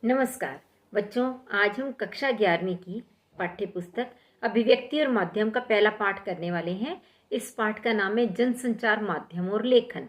नमस्कार बच्चों, आज हम कक्षा 11वीं की पाठ्य पुस्तक अभिव्यक्ति और माध्यम का पहला पाठ करने वाले हैं। इस पाठ का नाम है जनसंचार माध्यम और लेखन।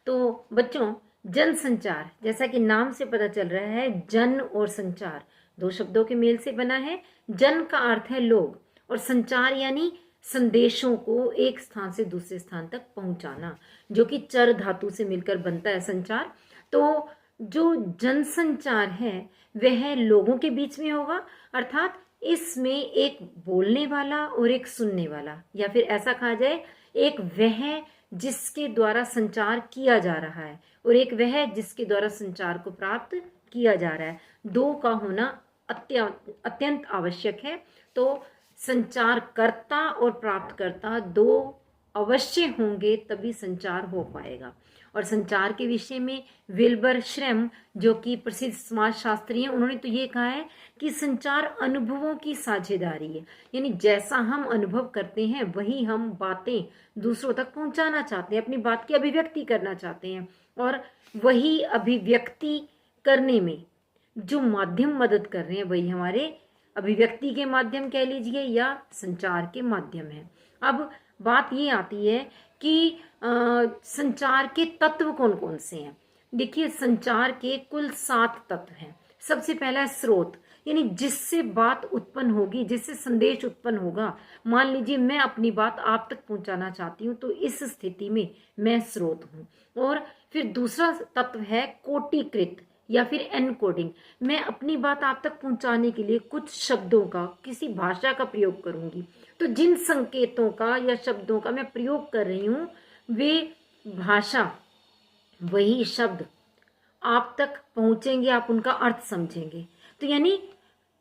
तो बच्चों, जनसंचार जैसा कि नाम से पता चल रहा है, जन और संचार दो शब्दों के मेल से बना है। जन का अर्थ है लोग और संचार यानी संदेशों को एक स्थान से दूसरे स्थान तक पहुंचाना, जो कि चर धातु से मिलकर बनता है संचार। तो जो जनसंचार है वह लोगों के बीच में होगा, अर्थात इसमें एक बोलने वाला और एक सुनने वाला, या फिर ऐसा कहा जाए एक वह जिसके द्वारा संचार किया जा रहा है और एक वह जिसके द्वारा संचार को प्राप्त किया जा रहा है। दो का होना अत्यंत आवश्यक है। तो संचारकर्ता और प्राप्तकर्ता दो अवश्य होंगे, तभी संचार हो पाएगा। और संचार के विषय में विल्बर श्रेम, जो कि प्रसिद्ध समाजशास्त्री हैं, उन्होंने तो ये कहा है कि संचार अनुभवों की साझेदारी है। यानी जैसा हम अनुभव करते हैं वही हम बातें दूसरों तक पहुंचाना चाहते हैं, अपनी बात की अभिव्यक्ति करना चाहते हैं। और वही अभिव्यक्ति करने में जो माध्यम मदद कर रहे हैं वही हमारे अभिव्यक्ति के माध्यम कह लीजिए या संचार के माध्यम है। अब बात ये आती है कि संचार के तत्व कौन कौन से हैं। देखिए, संचार के कुल 7 तत्व हैं। सबसे पहला है स्रोत, यानी जिससे बात उत्पन्न होगी, जिससे संदेश उत्पन्न होगा। मान लीजिए मैं अपनी बात आप तक पहुंचाना चाहती हूँ, तो इस स्थिति में मैं स्रोत हूँ। और फिर दूसरा तत्व है कोटिकृत या फिर एनकोडिंग। मैं अपनी बात आप तक पहुंचाने के लिए कुछ शब्दों का, किसी भाषा का प्रयोग करूंगी। तो जिन संकेतों का या शब्दों का मैं प्रयोग कर रही हूं, वे भाषा, वही शब्द आप तक पहुंचेंगे, आप उनका अर्थ समझेंगे। तो यानी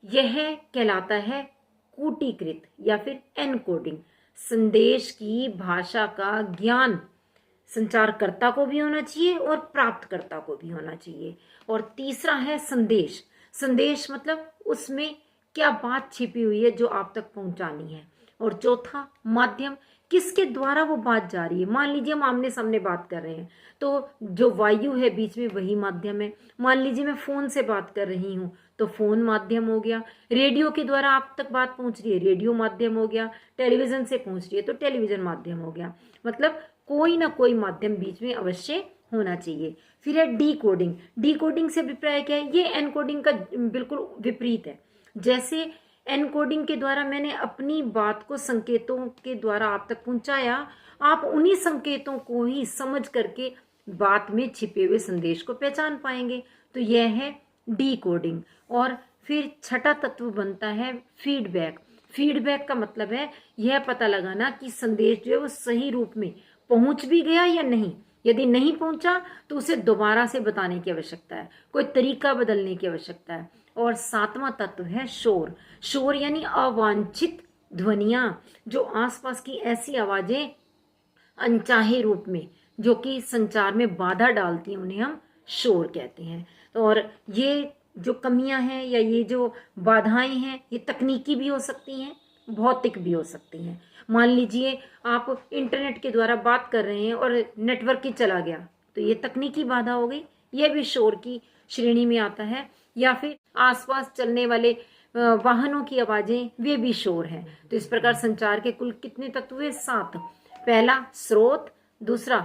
यह कहलाता है कूटीकृत या फिर एनकोडिंग। संदेश की भाषा का ज्ञान संचारकर्ता को भी होना चाहिए और प्राप्तकर्ता को भी होना चाहिए। और तीसरा है संदेश। संदेश मतलब उसमें क्या बात छिपी हुई है जो आप तक पहुंचानी है। और चौथा माध्यम, किसके द्वारा वो बात जा रही है। मान लीजिए हम आमने सामने बात कर रहे हैं, तो जो वायु है बीच में वही माध्यम है। मान लीजिए मैं फोन से बात कर रही हूँ तो फोन माध्यम हो गया। रेडियो के द्वारा आप तक बात पहुंच रही है, रेडियो माध्यम हो गया। टेलीविजन से पहुंच रही है तो टेलीविजन माध्यम हो गया। मतलब कोई ना कोई माध्यम बीच में अवश्य होना चाहिए। फिर है डी कोडिंग। डी कोडिंग से अभिप्राय क्या है? ये एनकोडिंग का बिल्कुल विपरीत है। जैसे एनकोडिंग के द्वारा मैंने अपनी बात को संकेतों के द्वारा आप तक पहुंचाया, आप उन्हीं संकेतों को ही समझ करके बात में छिपे हुए संदेश को पहचान पाएंगे। तो यह है डी कोडिंग। और फिर छठा तत्व बनता है फीडबैक। फीडबैक का मतलब है यह पता लगाना कि संदेश जो है वो सही रूप में पहुंच भी गया या नहीं। यदि नहीं पहुंचा तो उसे दोबारा से बताने की आवश्यकता है, कोई तरीका बदलने की आवश्यकता है। और 7वां तत्व है शोर। शोर यानी अवांछित ध्वनियां, जो आसपास की ऐसी आवाजें अनचाहे रूप में जो कि संचार में बाधा डालती हैं, उन्हें हम शोर कहते हैं। तो और ये जो कमियां हैं या ये जो बाधाएं हैं, ये तकनीकी भी हो सकती हैं, भौतिक भी हो सकती हैं। मान लीजिए आप इंटरनेट के द्वारा बात कर रहे हैं और नेटवर्क ही चला गया, तो ये तकनीकी बाधा हो गई, यह भी शोर की श्रेणी में आता है। या फिर आसपास चलने वाले वाहनों की आवाजें, वे भी शोर है। तो इस प्रकार संचार के कुल कितने तत्व हुए? 7। पहला स्रोत, दूसरा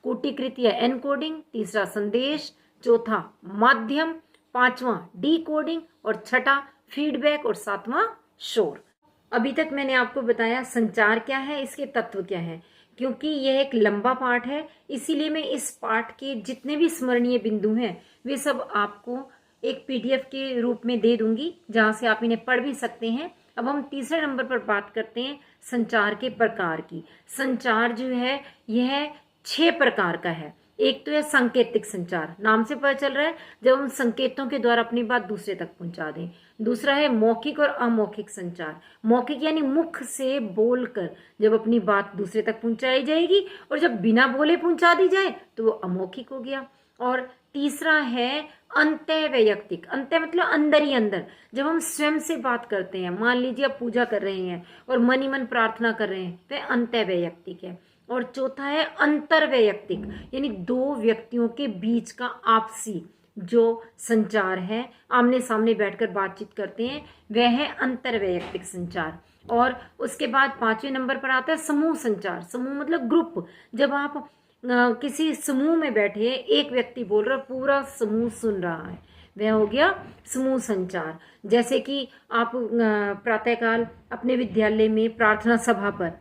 कूटीकृत या एनकोडिंग, तीसरा संदेश, चौथा माध्यम, 5वां डी कोडिंग और छठा फीडबैक और 7वां शोर। अभी तक मैंने आपको बताया संचार क्या है, इसके तत्व क्या है। क्योंकि यह एक लंबा पाठ है, इसीलिए मैं इस पाठ के जितने भी स्मरणीय बिंदु हैं वे सब आपको एक पीडीएफ के रूप में दे दूंगी, जहां से आप इन्हें पढ़ भी सकते हैं। अब हम तीसरे नंबर पर बात करते हैं संचार के प्रकार की। संचार जो है यह 6 प्रकार का है। एक तो है सांकेतिक संचार, नाम से पता चल रहा है जब हम संकेतों के द्वारा अपनी बात दूसरे तक पहुंचा दें। दूसरा है मौखिक और अमौखिक संचार। मौखिक यानी मुख से बोलकर जब अपनी बात दूसरे तक पहुंचाई जाएगी, और जब बिना बोले पहुंचा दी जाए तो वो अमौखिक हो गया। और तीसरा है अंतःवैयक्तिक। अंत मतलब अंदर ही अंदर, जब हम स्वयं से बात करते हैं। मान लीजिए आप पूजा कर रहे हैं और मन ही मन प्रार्थना कर रहे हैं, वह अंतःवैयक्तिक है। और चौथा है अंतर्वैयक्तिक, यानी 2 व्यक्तियों के बीच का आपसी जो संचार है, आमने सामने बैठकर बातचीत करते हैं, वह है अंतरवैयक्तिक संचार। और उसके बाद 5वें नंबर पर आता है समूह संचार। समूह मतलब ग्रुप। जब आप किसी समूह में बैठे, एक व्यक्ति बोल रहा, पूरा समूह सुन रहा है, वह हो गया समूह संचार। जैसे कि आप प्रातःकाल अपने विद्यालय में प्रार्थना सभा पर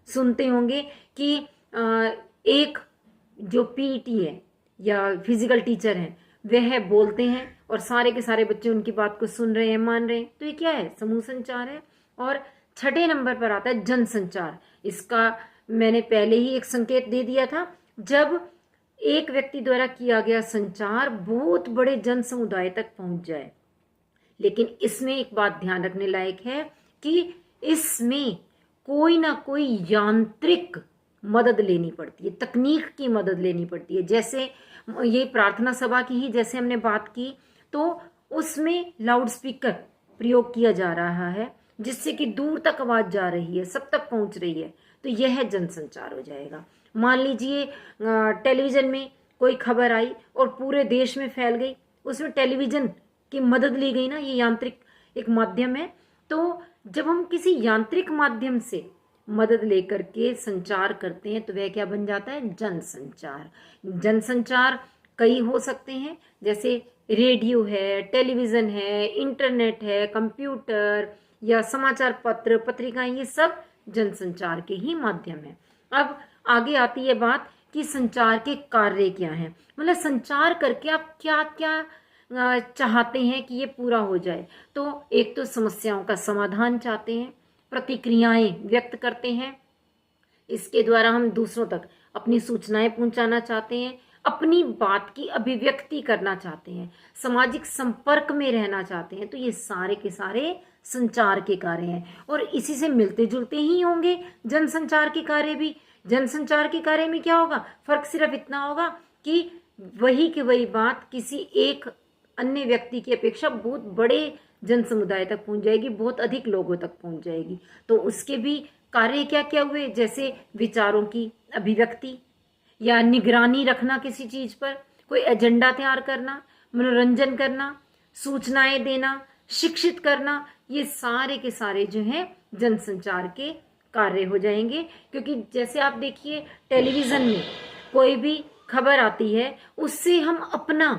सुनते होंगे कि एक जो पीटी है या फिजिकल टीचर है, वह बोलते हैं और सारे के सारे बच्चे उनकी बात को सुन रहे हैं, मान रहे हैं, तो ये क्या है? समूह संचार है। और 6ठे नंबर पर आता है जन संचार। इसका मैंने पहले ही एक संकेत दे दिया था। जब एक व्यक्ति द्वारा किया गया संचार बहुत बड़े जन समुदाय तक पहुंच जाए। लेकिन इसमें एक बात ध्यान रखने लायक है कि इसमें कोई ना कोई यांत्रिक मदद लेनी पड़ती है, तकनीक की मदद लेनी पड़ती है। जैसे ये प्रार्थना सभा की ही जैसे हमने बात की, तो उसमें लाउड स्पीकर प्रयोग किया जा रहा है, जिससे कि दूर तक आवाज जा रही है, सब तक पहुंच रही है, तो यह जनसंचार हो जाएगा। मान लीजिए टेलीविजन में कोई खबर आई और पूरे देश में फैल गई, उसमें टेलीविजन की मदद ली गई ना, ये यांत्रिक एक माध्यम है। तो जब हम किसी यांत्रिक माध्यम से मदद लेकर के संचार करते हैं तो वह क्या बन जाता है? जनसंचार। जनसंचार कई हो सकते हैं, जैसे रेडियो है, टेलीविजन है, इंटरनेट है, कंप्यूटर या समाचार पत्र, पत्रिकाएं, ये सब जनसंचार के ही माध्यम है। अब आगे आती है बात कि संचार के कार्य क्या हैं, मतलब संचार करके आप क्या क्या चाहते हैं कि ये पूरा हो जाए। तो एक तो समस्याओं का समाधान चाहते हैं, प्रतिक्रियाएं व्यक्त करते हैं, इसके द्वारा हम दूसरों तक अपनी सूचनाएं पहुंचाना चाहते हैं, अपनी बात की अभिव्यक्ति करना चाहते हैं, सामाजिक संपर्क में रहना चाहते हैं। तो ये सारे के सारे संचार के कार्य हैं और इसी से मिलते जुलते ही होंगे जनसंचार के कार्य भी। जनसंचार के कार्य में क्या होगा? फर्क सिर्फ इतना होगा कि वही की वही बात किसी एक अन्य व्यक्ति की अपेक्षा बहुत बड़े जन समुदाय तक पहुंच जाएगी, बहुत अधिक लोगों तक पहुंच जाएगी। तो उसके भी कार्य क्या क्या हुए? जैसे विचारों की अभिव्यक्ति या निगरानी रखना किसी चीज पर, कोई एजेंडा तैयार करना, मनोरंजन करना, सूचनाएं देना, शिक्षित करना, ये सारे के सारे जो हैं जनसंचार के कार्य हो जाएंगे। क्योंकि जैसे आप देखिए टेलीविजन में कोई भी खबर आती है, उससे हम अपना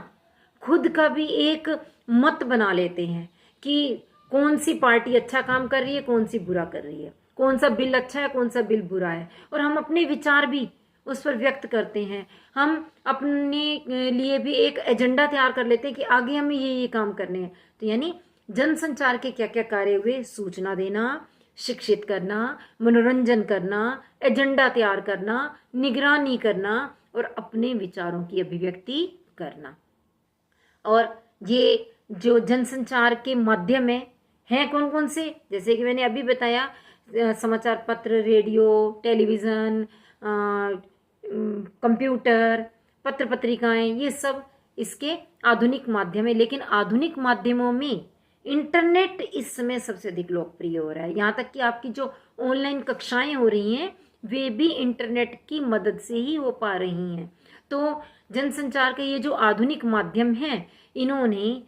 खुद का भी एक मत बना लेते हैं कि कौन सी पार्टी अच्छा काम कर रही है, कौन सी बुरा कर रही है, कौन सा बिल अच्छा है, कौन सा बिल बुरा है, और हम अपने विचार भी उस पर व्यक्त करते हैं। हम अपने लिए भी एक एजेंडा तैयार कर लेते हैं कि आगे हमें ये काम करने हैं। तो यानी जनसंचार के क्या क्या कार्य हुए? सूचना देना, शिक्षित करना, मनोरंजन करना, एजेंडा तैयार करना, निगरानी करना और अपने विचारों की अभिव्यक्ति करना। और ये जो जनसंचार के माध्यम हैं कौन कौन से? जैसे कि मैंने अभी बताया, समाचार पत्र, रेडियो, टेलीविज़न, कंप्यूटर, पत्र पत्रिकाएं, ये सब इसके आधुनिक माध्यम है। लेकिन आधुनिक माध्यमों में इंटरनेट इस समय सबसे अधिक लोकप्रिय हो रहा है। यहाँ तक कि आपकी जो ऑनलाइन कक्षाएं हो रही हैं वे भी इंटरनेट की मदद से ही हो पा रही हैं। तो जनसंचार के ये जो आधुनिक माध्यम हैं, इन्होंने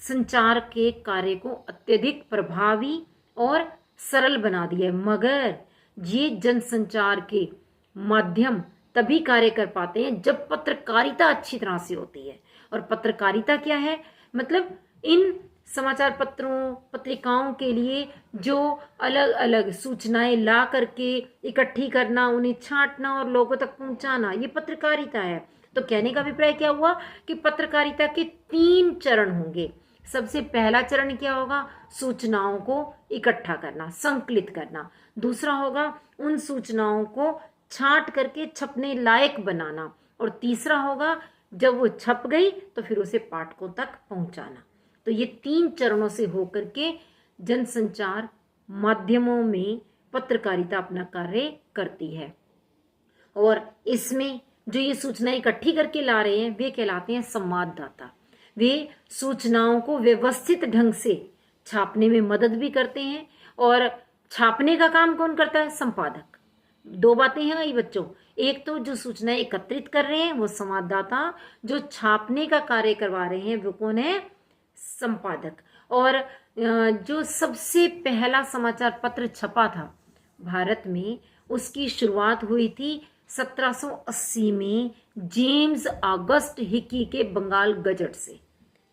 संचार के कार्य को अत्यधिक प्रभावी और सरल बना दिया है। मगर ये जनसंचार के माध्यम तभी कार्य कर पाते हैं जब पत्रकारिता अच्छी तरह से होती है। और पत्रकारिता क्या है? मतलब इन समाचार पत्रों, पत्रिकाओं के लिए जो अलग अलग सूचनाएं ला करके इकट्ठी करना, उन्हें छांटना और लोगों तक पहुंचाना, ये पत्रकारिता है। तो कहने का अभिप्राय क्या हुआ कि पत्रकारिता के 3 चरण होंगे। सबसे पहला चरण क्या होगा? सूचनाओं को इकट्ठा करना, संकलित करना। दूसरा होगा उन सूचनाओं को छांट करके छपने लायक बनाना। और तीसरा होगा जब वो छप गई तो फिर उसे पाठकों तक पहुंचाना। तो ये 3 चरणों से होकर के जनसंचार माध्यमों में पत्रकारिता अपना कार्य करती है। और इसमें जो ये सूचनाएं इकट्ठी करके ला रहे हैं वे कहलाते हैं संवाददाता। वे सूचनाओं को व्यवस्थित ढंग से छापने में मदद भी करते हैं। और छापने का काम कौन करता है? संपादक। दो बातें हैं ये बच्चों, एक तो जो सूचनाएं एकत्रित कर रहे हैं वो संवाददाता, जो छापने का कार्य करवा रहे हैं वो कौन है, संपादक। और जो सबसे पहला समाचार पत्र छपा था भारत में, उसकी शुरुआत हुई थी 1780 में जेम्स ऑगस्ट हिकी के बंगाल गजट से।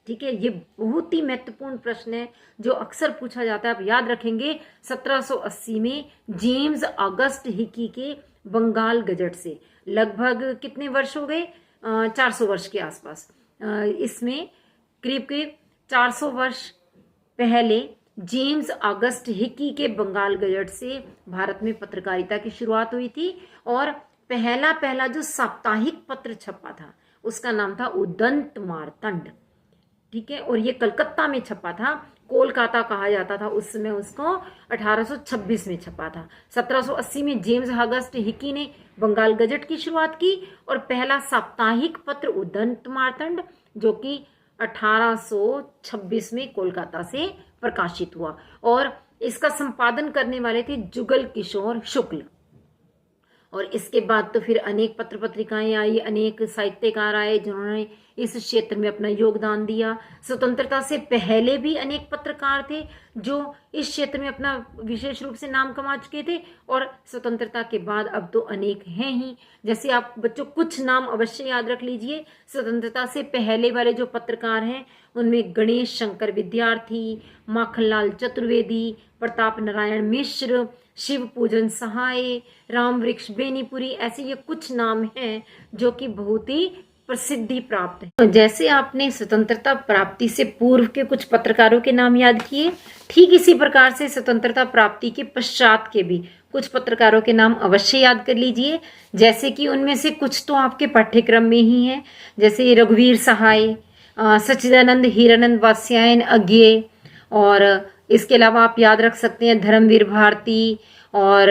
ठीक है, ये बहुत ही महत्वपूर्ण प्रश्न है जो अक्सर पूछा जाता है, आप याद रखेंगे। 1780 में जेम्स ऑगस्ट हिकी के बंगाल गजट से लगभग कितने वर्ष हो गए, 400 वर्ष के आसपास। इसमें करीब करीब 400 वर्ष पहले जेम्स ऑगस्ट हिकी के बंगाल गजट से भारत में पत्रकारिता की शुरुआत हुई थी। और पहला जो साप्ताहिक पत्र छपा था उसका नाम था उदंत मार्तंड। ठीक है, और ये कलकत्ता में छपा था, कोलकाता कहा जाता था उस समय उसको। 1826 में छपा था। 1780 में जेम्स ऑगस्ट हिकी ने बंगाल गजट की शुरुआत की और पहला साप्ताहिक पत्र उदंत मार्तंड जो कि 1826 में कोलकाता से प्रकाशित हुआ। और इसका संपादन करने वाले थे जुगल किशोर शुक्ल। और इसके बाद तो फिर अनेक पत्र पत्रिकाएं आई, अनेक साहित्यकार आए जिन्होंने इस क्षेत्र में अपना योगदान दिया। स्वतंत्रता से पहले भी अनेक पत्रकार थे जो इस क्षेत्र में अपना विशेष रूप से नाम कमा चुके थे, और स्वतंत्रता के बाद अब तो अनेक हैं ही। जैसे आप बच्चों कुछ नाम अवश्य याद रख लीजिए। स्वतंत्रता से पहले वाले जो पत्रकार हैं उनमें गणेश शंकर विद्यार्थी, माखनलाल चतुर्वेदी, प्रताप नारायण मिश्र, शिव पूजन सहाय, राम वृक्ष बेनीपुरी, ऐसे ये कुछ नाम हैं जो कि बहुत ही प्रसिद्धि प्राप्त है। तो जैसे आपने स्वतंत्रता प्राप्ति से पूर्व के कुछ पत्रकारों के नाम याद किए, ठीक इसी प्रकार से स्वतंत्रता प्राप्ति के पश्चात के भी कुछ पत्रकारों के नाम अवश्य याद कर लीजिए। जैसे कि उनमें से कुछ तो आपके पाठ्यक्रम में ही है, जैसे रघुवीर सहाय, सच्चिदानंद हीरानंद वात्स्यायन अज्ञे, और इसके अलावा आप याद रख सकते हैं धर्मवीर भारती और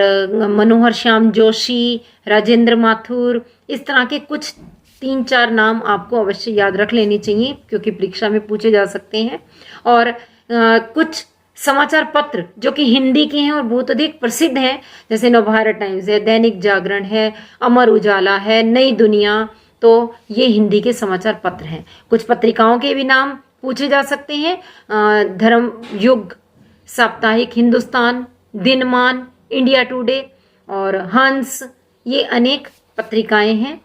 मनोहर श्याम जोशी, राजेंद्र माथुर। इस तरह के कुछ 3-4 नाम आपको अवश्य याद रख लेनी चाहिए क्योंकि परीक्षा में पूछे जा सकते हैं। और कुछ समाचार पत्र जो कि हिंदी के हैं और बहुत अधिक प्रसिद्ध हैं, जैसे नवभारत टाइम्स है, दैनिक जागरण है, अमर उजाला है, नई दुनिया, तो ये हिंदी के समाचार पत्र हैं। कुछ पत्रिकाओं के भी नाम पूछे जा सकते हैं, धर्म युग, साप्ताहिक हिंदुस्तान, दिनमान, इंडिया टुडे और हंस, ये अनेक पत्रिकाएं हैं।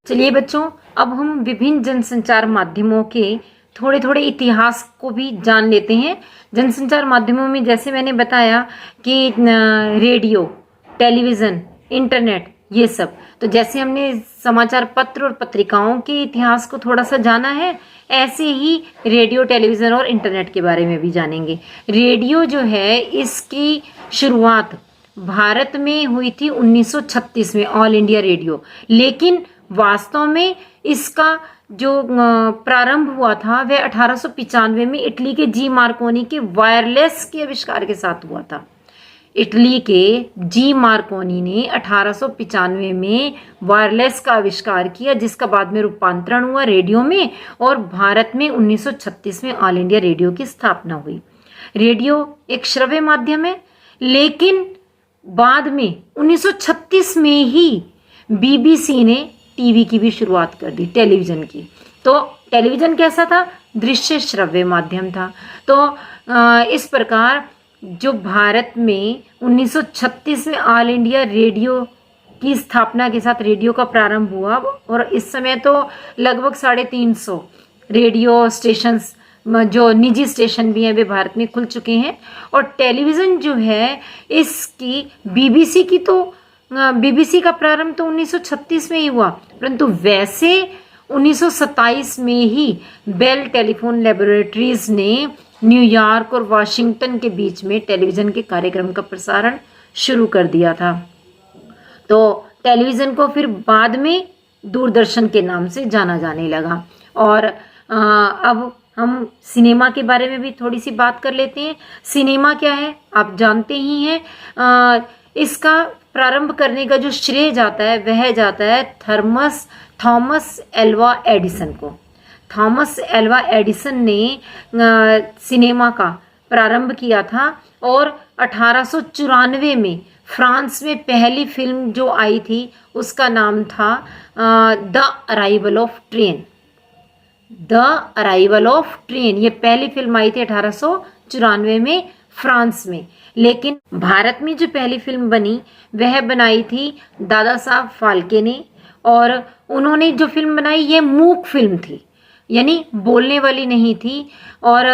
चलिए बच्चों, अब हम विभिन्न जनसंचार माध्यमों के थोड़े थोड़े इतिहास को भी जान लेते हैं। जनसंचार माध्यमों में जैसे मैंने बताया कि रेडियो, टेलीविज़न, इंटरनेट, ये सब। तो जैसे हमने समाचार पत्र और पत्रिकाओं के इतिहास को थोड़ा सा जाना है, ऐसे ही रेडियो, टेलीविज़न और इंटरनेट के बारे में भी जानेंगे। रेडियो जो है इसकी शुरुआत भारत में हुई थी 1936 में, ऑल इंडिया रेडियो। लेकिन वास्तव में इसका जो प्रारंभ हुआ था वह 1895 में इटली के जी मार्कोनी के वायरलेस के आविष्कार के साथ हुआ था। इटली के जी मार्कोनी ने 1895 में वायरलेस का आविष्कार किया, जिसका बाद में रूपांतरण हुआ रेडियो में, और भारत में 1936 में ऑल इंडिया रेडियो की स्थापना हुई। रेडियो एक श्रव्य माध्यम है, लेकिन बाद में 1936 में ही बीबीसी ने टीवी की भी शुरुआत कर दी, टेलीविज़न की। तो टेलीविज़न कैसा था? दृश्य श्रव्य माध्यम था। तो इस प्रकार जो भारत में 1936 में ऑल इंडिया रेडियो की स्थापना के साथ रेडियो का प्रारंभ हुआ, और इस समय तो लगभग 350 रेडियो स्टेशंस, जो निजी स्टेशन भी हैं, वे भारत में खुल चुके हैं। और टेलीविज़न जो है इसकी बीबीसी का प्रारंभ तो 1936 में ही हुआ, परंतु वैसे 1927 में ही बेल टेलीफोन लैबोरेटरीज ने न्यूयॉर्क और वाशिंगटन के बीच में टेलीविज़न के कार्यक्रम का प्रसारण शुरू कर दिया था। तो टेलीविज़न को फिर बाद में दूरदर्शन के नाम से जाना जाने लगा। और अब हम सिनेमा के बारे में भी थोड़ी सी बात कर लेते हैं। सिनेमा क्या है आप जानते ही हैं। इसका प्रारंभ करने का जो श्रेय जाता है वह जाता है थॉमस एल्वा एडिसन को। थॉमस एल्वा एडिसन ने सिनेमा का प्रारंभ किया था और 1894 में फ्रांस में पहली फिल्म जो आई थी उसका नाम था the arrival of train. The arrival of train, ये पहली फिल्म आई थी 1894 में फ्रांस में। लेकिन भारत में जो पहली फिल्म बनी वह बनाई थी दादा साहब फाल्के ने, और उन्होंने जो फिल्म बनाई ये मूक फिल्म थी, यानी बोलने वाली नहीं थी। और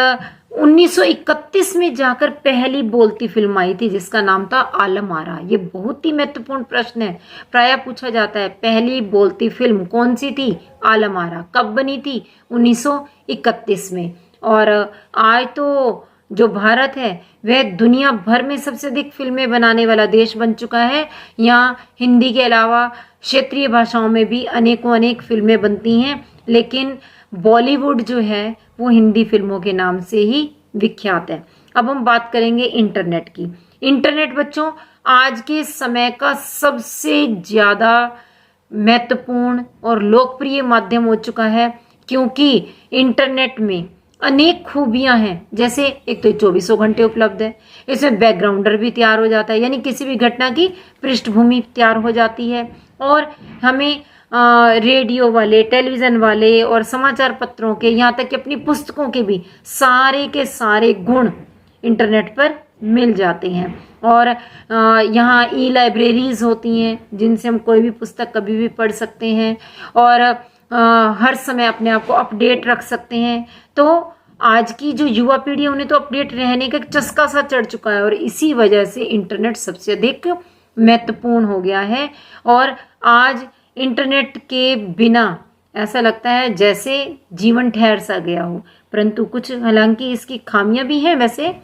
1931 में जाकर पहली बोलती फिल्म आई थी जिसका नाम था आलम आरा। ये बहुत ही महत्वपूर्ण प्रश्न है, प्रायः पूछा जाता है। पहली बोलती फिल्म कौन सी थी? आलम आरा। कब बनी थी? 1931 में। और आज तो जो भारत है वह दुनिया भर में सबसे अधिक फिल्में बनाने वाला देश बन चुका है। यहाँ हिंदी के अलावा क्षेत्रीय भाषाओं में भी अनेक फिल्में बनती हैं, लेकिन बॉलीवुड जो है वो हिंदी फिल्मों के नाम से ही विख्यात है। अब हम बात करेंगे इंटरनेट की। इंटरनेट बच्चों आज के समय का सबसे ज़्यादा महत्वपूर्ण और लोकप्रिय माध्यम हो चुका है, क्योंकि इंटरनेट में अनेक खूबियां हैं। जैसे एक तो 24 घंटे उपलब्ध है, इसमें बैकग्राउंडर भी तैयार हो जाता है, यानी किसी भी घटना की पृष्ठभूमि तैयार हो जाती है। और हमें रेडियो वाले, टेलीविज़न वाले और समाचार पत्रों के, यहाँ तक कि अपनी पुस्तकों के भी सारे के सारे गुण इंटरनेट पर मिल जाते हैं। और यहाँ ई लाइब्रेरीज होती हैं जिनसे हम कोई भी पुस्तक कभी भी पढ़ सकते हैं, और हर समय अपने आप को अपडेट रख सकते हैं। तो आज की जो युवा पीढ़ी है उन्हें तो अपडेट रहने का चस्का सा चढ़ चुका है, और इसी वजह से इंटरनेट सबसे अधिक महत्वपूर्ण हो गया है। और आज इंटरनेट के बिना ऐसा लगता है जैसे जीवन ठहर सा गया हो, परंतु कुछ हालांकि इसकी खामियां भी हैं। वैसे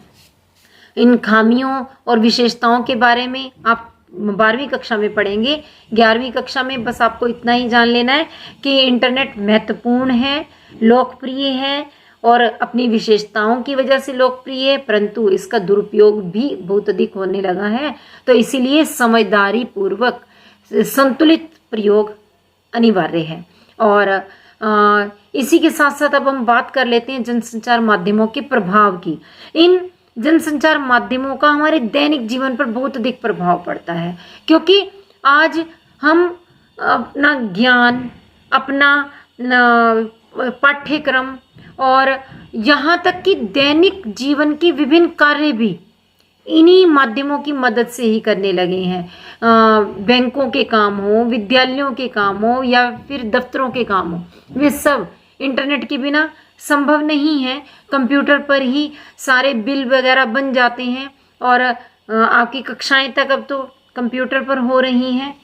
इन खामियों और विशेषताओं के बारे में आप 12वीं कक्षा में पढ़ेंगे। 11वीं कक्षा में बस आपको इतना ही जान लेना है कि इंटरनेट महत्वपूर्ण है, लोकप्रिय है और अपनी विशेषताओं की वजह से लोकप्रिय है, परंतु इसका दुरुपयोग भी बहुत अधिक होने लगा है। तो इसीलिए समझदारी पूर्वक संतुलित प्रयोग अनिवार्य है। और इसी के साथ साथ अब हम बात कर लेते हैं जनसंचार माध्यमों के प्रभाव की। इन जनसंचार माध्यमों का हमारे दैनिक जीवन पर बहुत अधिक प्रभाव पड़ता है, क्योंकि आज हम अपना ज्ञान, अपना पाठ्यक्रम और यहाँ तक कि दैनिक जीवन के विभिन्न कार्य भी इन्हीं माध्यमों की मदद से ही करने लगे हैं। बैंकों के काम हो, विद्यालयों के काम हो या फिर दफ्तरों के काम हो, वे सब इंटरनेट के बिना संभव नहीं है। कंप्यूटर पर ही सारे बिल वगैरह बन जाते हैं, और आपकी कक्षाएं तक अब तो कंप्यूटर पर हो रही हैं।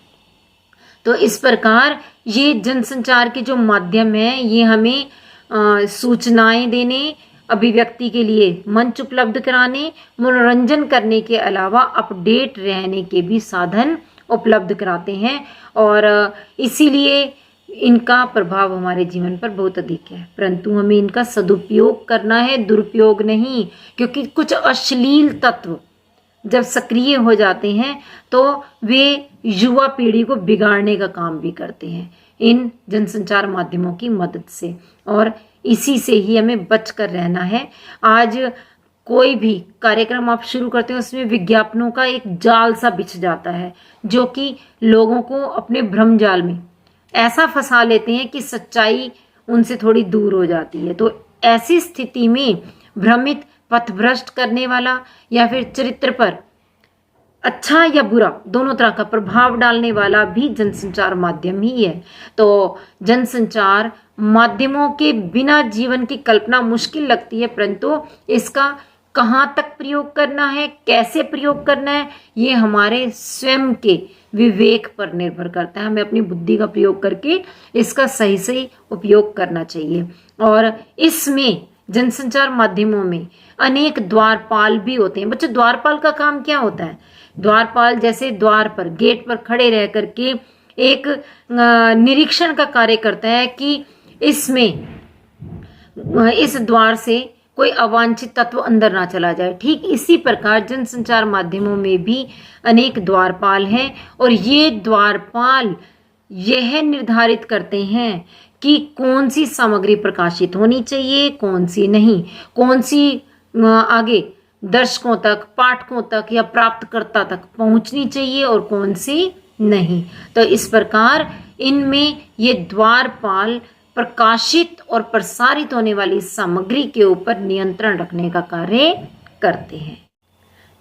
तो इस प्रकार ये जनसंचार के जो माध्यम है ये हमें सूचनाएं देने, अभिव्यक्ति के लिए मंच उपलब्ध कराने, मनोरंजन करने के अलावा अपडेट रहने के भी साधन उपलब्ध कराते हैं। और इसीलिए इनका प्रभाव हमारे जीवन पर बहुत अधिक है, परंतु हमें इनका सदुपयोग करना है, दुरुपयोग नहीं। क्योंकि कुछ अश्लील तत्व जब सक्रिय हो जाते हैं तो वे युवा पीढ़ी को बिगाड़ने का काम भी करते हैं इन जनसंचार माध्यमों की मदद से, और इसी से ही हमें बचकर रहना है। आज कोई भी कार्यक्रम आप शुरू करते हैं उसमें विज्ञापनों का एक जाल सा बिछ जाता है, जो कि लोगों को अपने भ्रम जाल में ऐसा फंसा लेते हैं कि सच्चाई उनसे थोड़ी दूर हो जाती है। तो ऐसी स्थिति में भ्रमित, पथभ्रष्ट करने वाला या फिर चरित्र पर अच्छा या बुरा दोनों तरह का प्रभाव डालने वाला भी जनसंचार माध्यम ही है। तो जनसंचार माध्यमों के बिना जीवन की कल्पना मुश्किल लगती है, परंतु इसका कहाँ तक प्रयोग करना है, कैसे प्रयोग करना है, ये हमारे स्वयं के विवेक पर निर्भर करता है। हमें अपनी बुद्धि का प्रयोग करके इसका सही सही उपयोग करना चाहिए। और इसमें जनसंचार माध्यमों में अनेक द्वारपाल भी होते हैं। बच्चों, द्वारपाल का काम क्या होता है? द्वारपाल जैसे द्वार पर, गेट पर खड़े रह करके एक निरीक्षण का कार्य करता है कि इसमें इस द्वार से कोई अवांछित तत्व अंदर ना चला जाए। ठीक इसी प्रकार जनसंचार माध्यमों में भी अनेक द्वारपाल हैं, और ये द्वारपाल यह निर्धारित करते हैं कि कौन सी सामग्री प्रकाशित होनी चाहिए, कौन सी नहीं, कौन सी आगे दर्शकों तक, पाठकों तक या प्राप्तकर्ता तक पहुंचनी चाहिए और कौन सी नहीं। तो इस प्रकार इनमें ये द्वारपाल प्रकाशित और प्रसारित होने वाली सामग्री के ऊपर नियंत्रण रखने का कार्य करते हैं।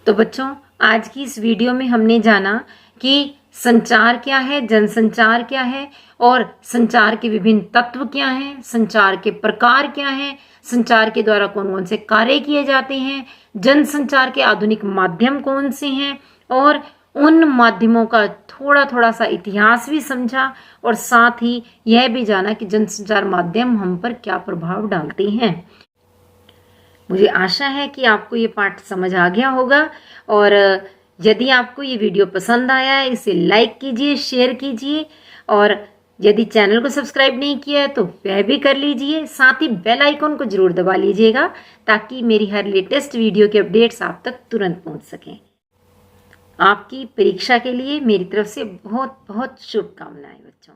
तो बच्चों, आज की इस वीडियो में हमने जाना कि संचार क्या है, जनसंचार क्या है और संचार के विभिन्न तत्व क्या हैं, संचार के प्रकार क्या हैं, संचार के द्वारा कौन कौन से कार्य किए जाते हैं, जनसंचार के आधुनिक माध्यम कौन से हैं और उन माध्यमों का थोड़ा थोड़ा सा इतिहास भी समझा और साथ ही यह भी जाना कि जनसंचार माध्यम हम पर क्या प्रभाव डालते हैं। मुझे आशा है कि आपको ये पाठ समझ आ गया होगा और यदि आपको ये वीडियो पसंद आया है इसे लाइक कीजिए, शेयर कीजिए और यदि चैनल को सब्सक्राइब नहीं किया है तो वह भी कर लीजिए। साथ ही बेल आइकन को जरूर दबा लीजिएगा ताकि मेरी हर लेटेस्ट वीडियो के अपडेट्स आप तक तुरंत पहुंच सकें। आपकी परीक्षा के लिए मेरी तरफ से बहुत बहुत शुभकामनाएं बच्चों।